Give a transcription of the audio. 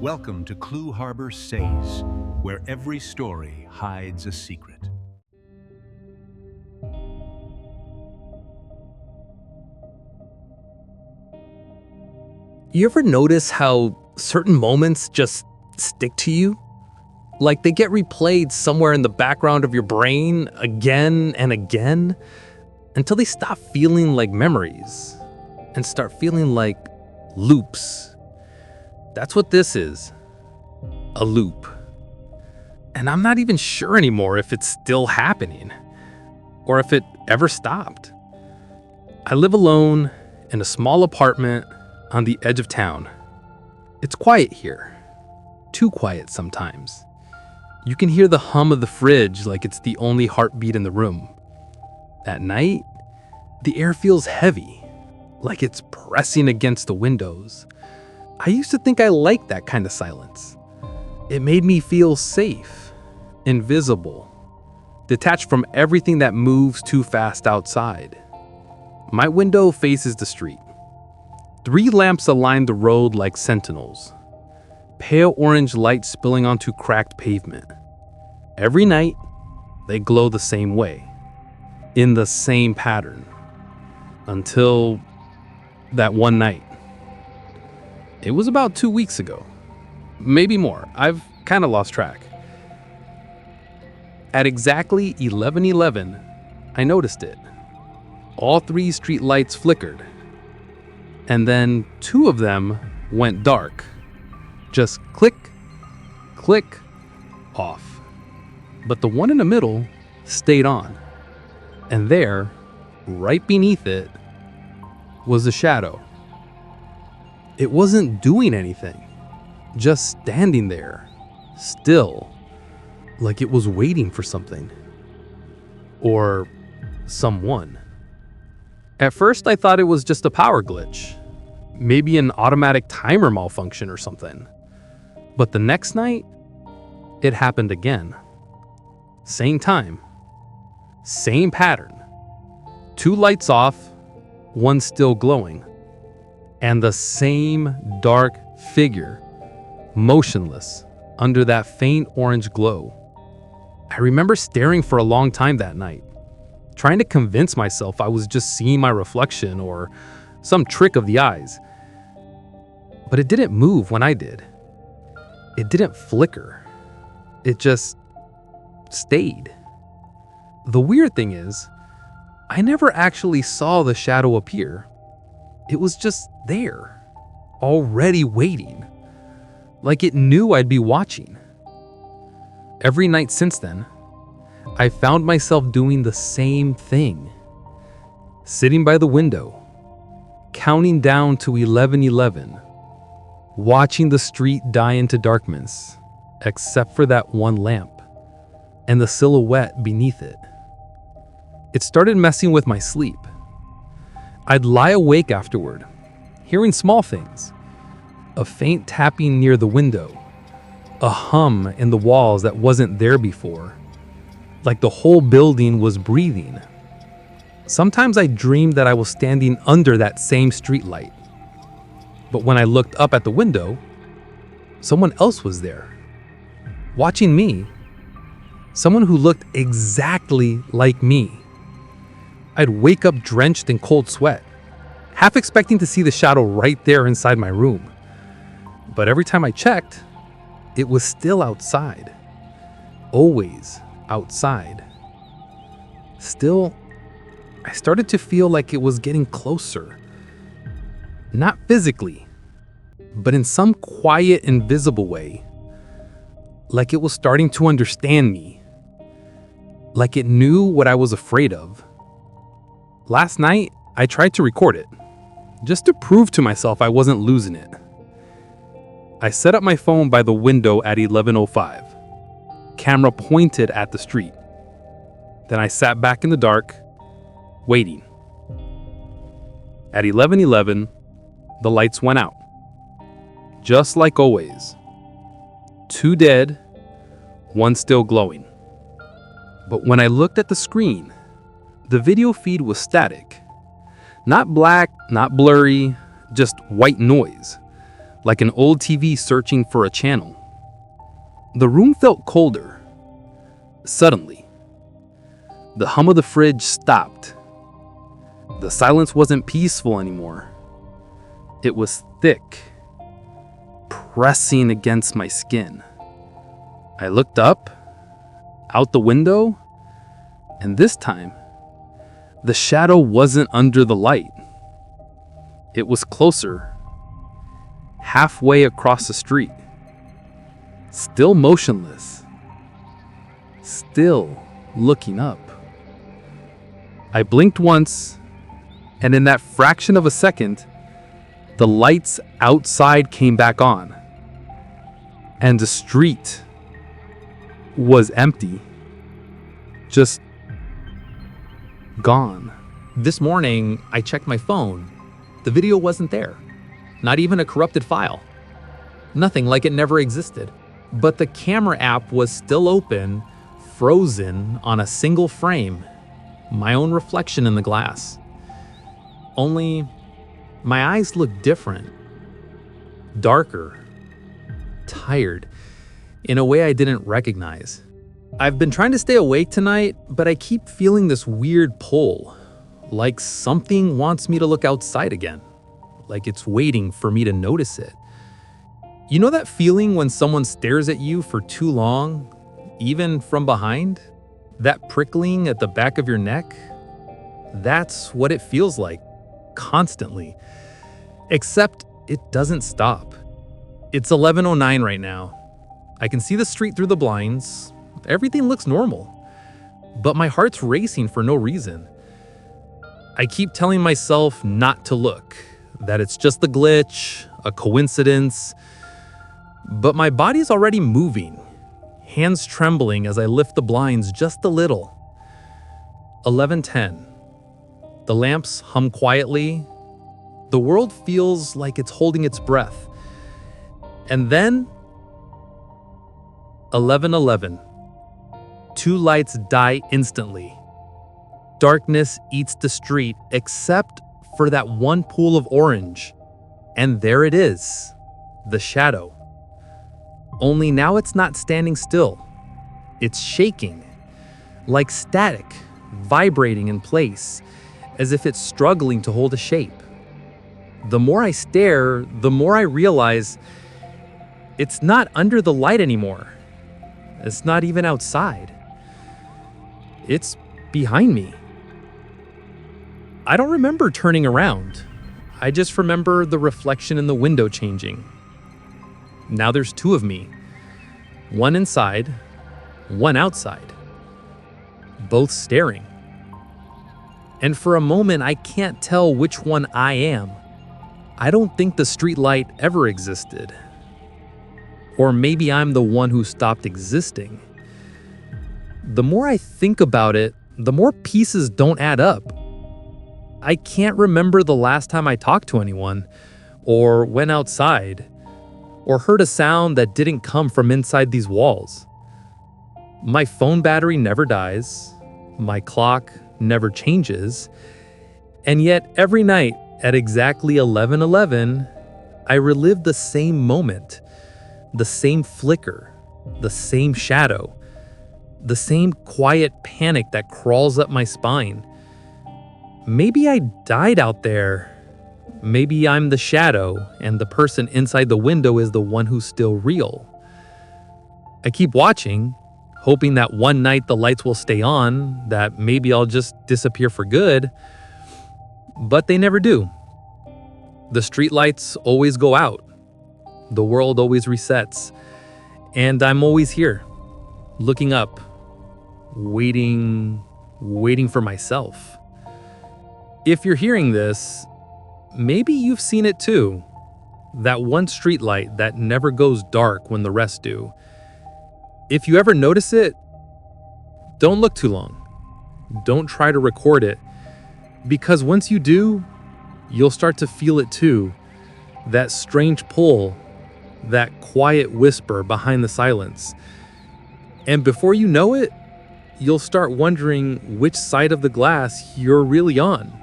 Welcome to Clue Harbor Says, where every story hides a secret. You ever notice how certain moments just stick to you? Like they get replayed somewhere in the background of your brain again and again until they stop feeling like memories and start feeling like loops. That's what this is, a loop. And I'm not even sure anymore if it's still happening or if it ever stopped. I live alone in a small apartment on the edge of town. It's quiet here, too quiet sometimes. You can hear the hum of the fridge like it's the only heartbeat in the room. At night, the air feels heavy, like it's pressing against the windows. I used to think I liked that kind of silence. It made me feel safe, invisible, detached from everything that moves too fast outside. My window faces the street. 3 lamps align the road like sentinels, pale orange light spilling onto cracked pavement. Every night, they glow the same way, in the same pattern, until that one night. It was about 2 weeks ago, maybe more. I've kind of lost track. At exactly 11:11, I noticed it. All 3 street lights flickered, and then 2 of them went dark. Just click, click, off. But the one in the middle stayed on. And there, right beneath it, was a shadow. It wasn't doing anything, just standing there, still, like it was waiting for something. Or someone. At first, I thought it was just a power glitch, maybe an automatic timer malfunction or something. But the next night, it happened again. Same time, same pattern. 2 lights off, 1 still glowing, and the same dark figure, motionless under that faint orange glow. I remember staring for a long time that night, trying to convince myself I was just seeing my reflection or some trick of the eyes. But it didn't move when I did. It didn't flicker. It just stayed. The weird thing is, I never actually saw the shadow appear. It was just there, already waiting, like it knew I'd be watching. Every night since then, I found myself doing the same thing. Sitting by the window, counting down to 11:11, watching the street die into darkness, except for that one lamp and the silhouette beneath it. It started messing with my sleep. I'd lie awake afterward, hearing small things, a faint tapping near the window, a hum in the walls that wasn't there before, like the whole building was breathing. Sometimes I dreamed that I was standing under that same streetlight. But when I looked up at the window, someone else was there, watching me, someone who looked exactly like me. I'd wake up drenched in cold sweat, half expecting to see the shadow right there inside my room. But every time I checked, it was still outside. Always outside. Still, I started to feel like it was getting closer. Not physically, but in some quiet, invisible way. Like it was starting to understand me. Like it knew what I was afraid of. Last night, I tried to record it, just to prove to myself I wasn't losing it. I set up my phone by the window at 11:05, camera pointed at the street. Then I sat back in the dark, waiting. At 11:11, the lights went out. Just like always. 2 dead, 1 still glowing. But when I looked at the screen, the video feed was static. Not black, not blurry, just white noise. like an old TV searching for a channel. The room felt colder. Suddenly, the hum of the fridge stopped. The silence wasn't peaceful anymore. It was thick, pressing against my skin. I looked up, out the window, and this time, the shadow wasn't under the light. It was closer, halfway across the street. Still motionless. Still looking up. I blinked once, and in that fraction of a second, the lights outside came back on, and the street was empty. Just gone. This morning, I checked my phone. The video wasn't there. Not even a corrupted file. Nothing, like it never existed. But the camera app was still open, frozen on a single frame. My own reflection in the glass. Only, my eyes looked different. Darker. Tired. In a way I didn't recognize. I've been trying to stay awake tonight, but I keep feeling this weird pull. Like something wants me to look outside again. Like it's waiting for me to notice it. You know that feeling when someone stares at you for too long, even from behind? That prickling at the back of your neck? That's what it feels like, constantly. Except it doesn't stop. It's 11:09 right now. I can see the street through the blinds. Everything looks normal. But my heart's racing for no reason. I keep telling myself not to look, that it's just a glitch, a coincidence. But my body's already moving, hands trembling as I lift the blinds just a little. 11:10. The lamps hum quietly. The world feels like it's holding its breath. And then 11:11. Two lights die instantly. Darkness eats the street except for that one pool of orange. And there it is, the shadow. Only now it's not standing still. It's shaking, like static, vibrating in place, as if it's struggling to hold a shape. The more I stare, the more I realize it's not under the light anymore. It's not even outside. It's behind me. I don't remember turning around. I just remember the reflection in the window changing. Now there's two of me. One inside, one outside. Both staring. And for a moment, I can't tell which one I am. I don't think the streetlight ever existed. Or maybe I'm the one who stopped existing. The more I think about it, the more pieces don't add up. I can't remember the last time I talked to anyone, or went outside, or heard a sound that didn't come from inside these walls. My phone battery never dies, my clock never changes, and yet every night at exactly 11:11, I relive the same moment, the same flicker, the same shadow, the same quiet panic that crawls up my spine. Maybe I died out there. Maybe I'm the shadow, and the person inside the window is the one who's still real. I keep watching, hoping that one night the lights will stay on, that maybe I'll just disappear for good. But they never do. The streetlights always go out. The world always resets. And I'm always here, looking up, waiting for myself. If you're hearing this, maybe you've seen it too. That one streetlight that never goes dark when the rest do. If you ever notice it, don't look too long. Don't try to record it, because once you do, you'll start to feel it too. That strange pull, that quiet whisper behind the silence. And before you know it, you'll start wondering which side of the glass you're really on.